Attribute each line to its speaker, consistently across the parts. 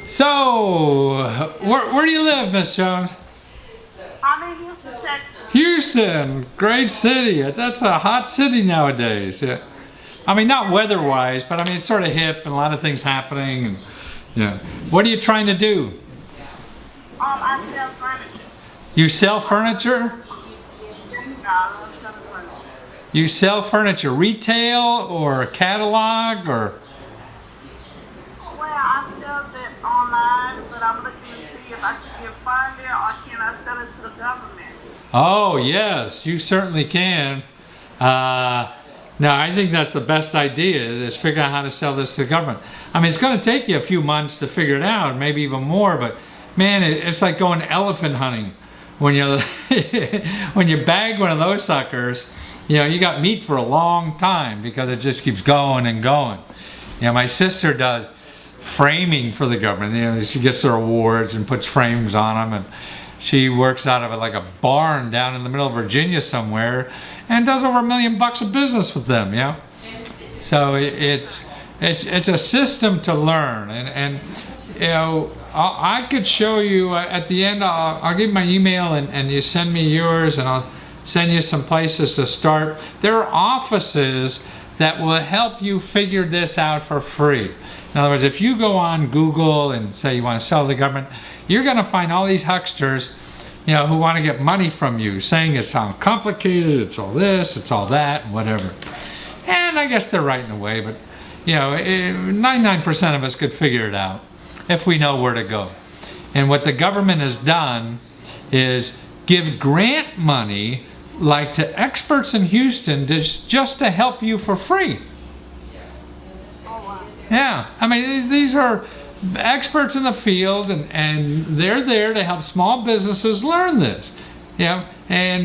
Speaker 1: So, where do you live, Miss Jones?
Speaker 2: I'm in Houston, Texas.
Speaker 1: Houston, great city. That's a hot city nowadays. Yeah. I mean, not weather-wise, but I mean, it's sort of hip and a lot of things happening. And, yeah. What are you trying to do?
Speaker 2: I sell furniture.
Speaker 1: You sell furniture?
Speaker 2: No, I sell furniture.
Speaker 1: You sell furniture, retail or catalog or?
Speaker 2: Well, I sell it online, but I'm looking to see if I should get funded or can I sell it to the government.
Speaker 1: Oh, yes, you certainly can. No, I think that's the best idea is figure out how to sell this to the government. I mean, it's going to take you a few months to figure it out, maybe even more, but man, it's like going elephant hunting. When you when you bag one of those suckers, you know, you got meat for a long time because it just keeps going and going. You know, my sister does framing for the government. You know, she gets their awards and puts frames on them, and she works out of like a barn down in the middle of Virginia somewhere and does over $1 million of business with them, you know? So it's a system to learn. And you know, I could show you at the end, I'll give you my email and you send me yours and I'll send you some places to start. There are offices that will help you figure this out for free. In other words, if you go on Google and say you want to sell to the government, you're going to find all these hucksters, you know, who want to get money from you, saying it sounds complicated, it's all this, it's all that, and whatever. And I guess they're right in a way, but you know, 99% of us could figure it out if we know where to go. And what the government has done is give grant money, like to experts in Houston, just to help you for free. Yeah, I mean, these are experts in the field, and they're there to help small businesses learn this. You know,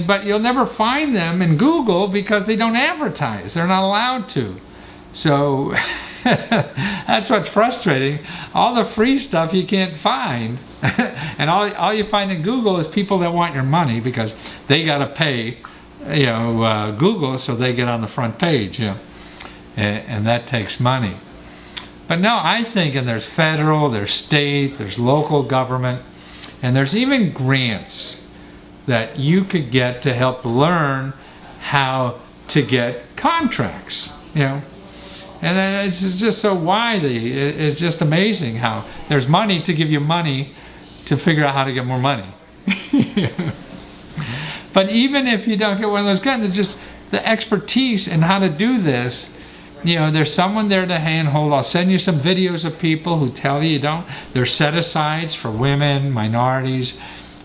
Speaker 1: but you'll never find them in Google because they don't advertise. They're not allowed to. So that's what's frustrating. All the free stuff you can't find, and all you find in Google is people that want your money because they got to pay, you know, Google so they get on the front page. You know, and that takes money. But no, I think, and there's federal, there's state, there's local government, and there's even grants that you could get to help learn how to get contracts, you know. And it's just so widely, it's just amazing how there's money to give you money to figure out how to get more money. But even if you don't get one of those grants, it's just the expertise in how to do this. You know, there's someone there to handhold. I'll send you some videos of people who tell you don't. There's set-asides for women, minorities,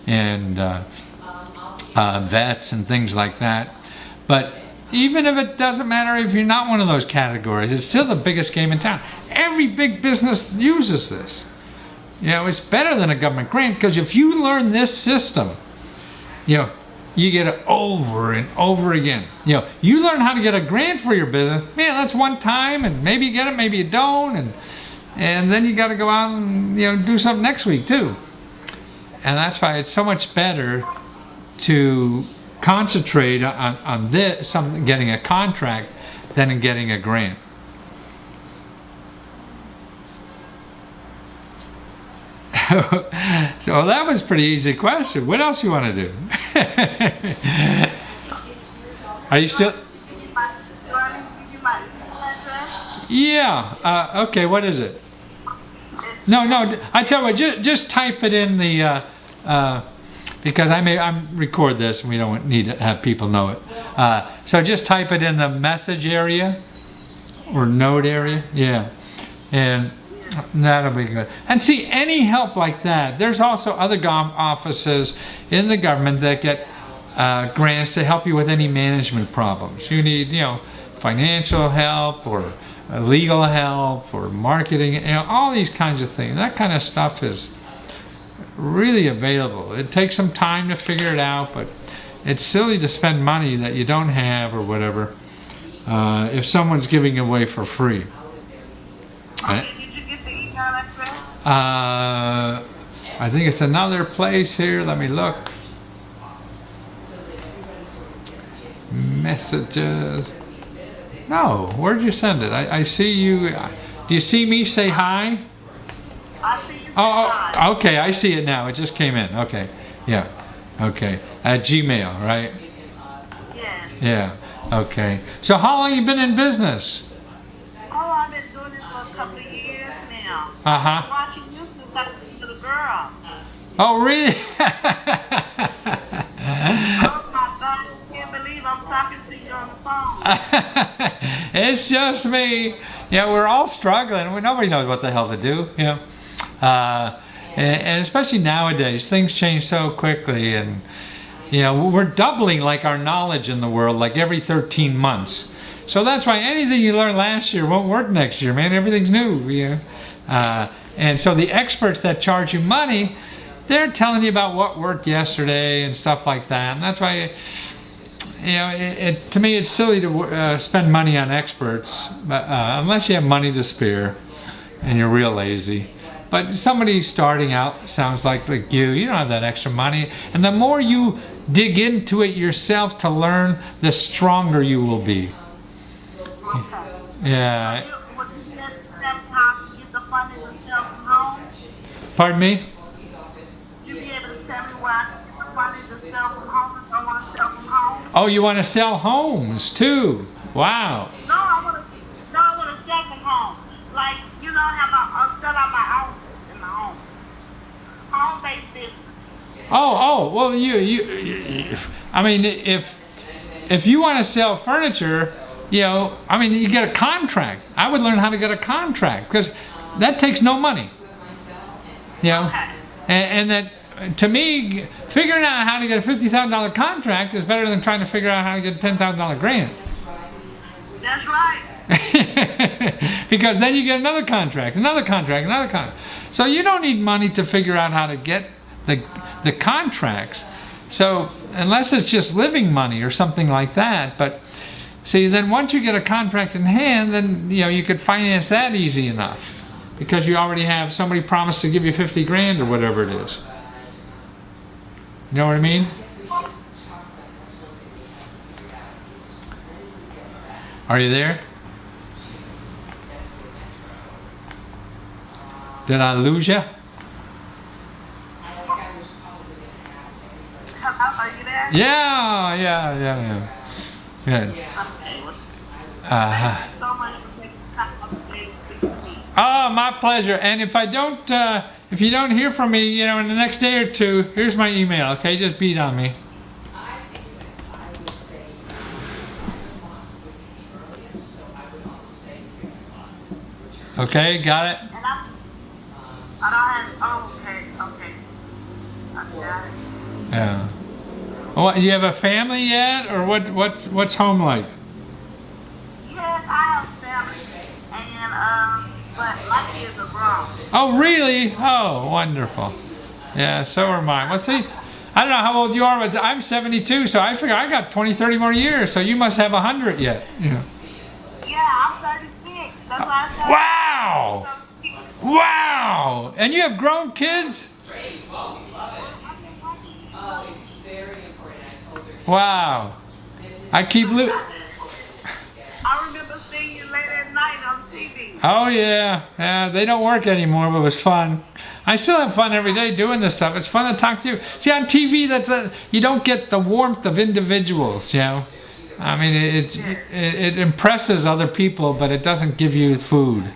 Speaker 1: and vets and things like that. But even if it doesn't matter if you're not one of those categories, it's still the biggest game in town. Every big business uses this. You know, it's better than a government grant because if you learn this system, you know, you get it over and over again. You know, you learn how to get a grant for your business. Man, that's one time, and maybe you get it, maybe you don't, and then you got to go out and, you know, do something next week too. And that's why it's so much better to concentrate on this, getting a contract, than in getting a grant. So that was a pretty easy question. What else you want to do? Are you still? Yeah. Okay. What is it? No. I tell you what. Just type it in the because I'm record this and we don't need to have people know it. So just type it in the message area or note area. Yeah, and that'll be good. And see, any help like that, there's also other offices in the government that get grants to help you with any management problems. You need, you know, financial help or legal help or marketing, you know, all these kinds of things. That kind of stuff is really available. It takes some time to figure it out, but it's silly to spend money that you don't have or whatever if someone's giving away for free. I think it's another place here. Let me look. Messages. No, where'd you send it? I see you. Do you see me say hi?
Speaker 2: I see you.
Speaker 1: Oh, okay, I see it now. It just came in. Okay, yeah, okay. At Gmail, right?
Speaker 2: Yes.
Speaker 1: Yeah, okay. So how long you been in business?
Speaker 2: Oh, I've been doing this for a couple of years now.
Speaker 1: Uh-huh.
Speaker 2: I'm watching you since I was a little girl.
Speaker 1: Oh, really?
Speaker 2: Oh my God, I can't believe I'm talking to you on the phone.
Speaker 1: It's just me. Yeah, we're all struggling. Nobody knows what the hell to do. You know, and especially nowadays, things change so quickly, and you know, we're doubling like our knowledge in the world, like every 13 months. So that's why anything you learned last year won't work next year, man. Everything's new. You know? And so the experts that charge you money, they're telling you about what worked yesterday and stuff like that. And that's why, you know, to me, it's silly to spend money on experts, unless you have money to spare and you're real lazy. But somebody starting out sounds like you don't have that extra money. And the more you dig into it yourself to learn, the stronger you will be.
Speaker 2: Okay.
Speaker 1: Yeah.
Speaker 2: Would you tell me how to get the funding to sell from home?
Speaker 1: Pardon me?
Speaker 2: You be able to tell me where I can get the funding to sell from home if I want to sell from home?
Speaker 1: Oh, you want to sell homes too? Wow.
Speaker 2: No, I want to sell from home. Like, you know, I'll sell out my houses in my home. Home-based business.
Speaker 1: Oh, well, you I mean, if you want to sell furniture, you know, I mean, you get a contract. I would learn how to get a contract because that takes no money. You know,
Speaker 2: Okay.
Speaker 1: and that to me, figuring out how to get a $50,000 contract is better than trying to figure out how to get a $10,000 grant.
Speaker 2: That's right.
Speaker 1: Because then you get another contract, another contract, another contract. So you don't need money to figure out how to get the contracts. So unless it's just living money or something like that. But see, then once you get a contract in hand, then you know you could finance that easy enough because you already have somebody promised to give you 50 grand or whatever it is. You know what I mean? Are you there? Did I lose you?
Speaker 2: Hello, are you there?
Speaker 1: Yeah. Good.
Speaker 2: Okay. Thank you so much for taking time out of the day to speak to me.
Speaker 1: Oh, my pleasure. And if you don't hear from me, you know, in the next day or two, here's my email. Okay, just beat on me. Okay, got it.
Speaker 2: And I don't have, okay. I got it.
Speaker 1: Yeah. What? You have a family yet, or what's home like?
Speaker 2: Yes, I have family. And, but my kids are grown.
Speaker 1: Oh, really? Oh, wonderful. Yeah, so are mine. Well, see, I don't know how old you are, but I'm 72, so I figure I got 20, 30 more years, so you must have 100 yet. Yeah.
Speaker 2: Yeah, I'm 36. That's why I said.
Speaker 1: Wow! Wow! And you have grown kids? Wow. I keep
Speaker 2: I remember seeing you late at night on TV.
Speaker 1: Oh yeah, they don't work anymore, but it was fun. I still have fun every day doing this stuff. It's fun to talk to you. See, on TV, you don't get the warmth of individuals, you know. I mean, it impresses other people, but it doesn't give you food.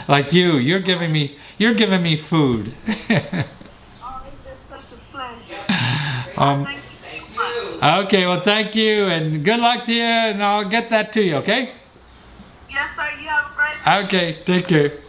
Speaker 1: Like you're giving me food.
Speaker 2: Oh, it's just such a pleasure. Thank you so much.
Speaker 1: Okay, well, thank you, and good luck to you, and I'll get that to you. Okay?
Speaker 2: Yes, sir. You have a great day.
Speaker 1: Okay, take care.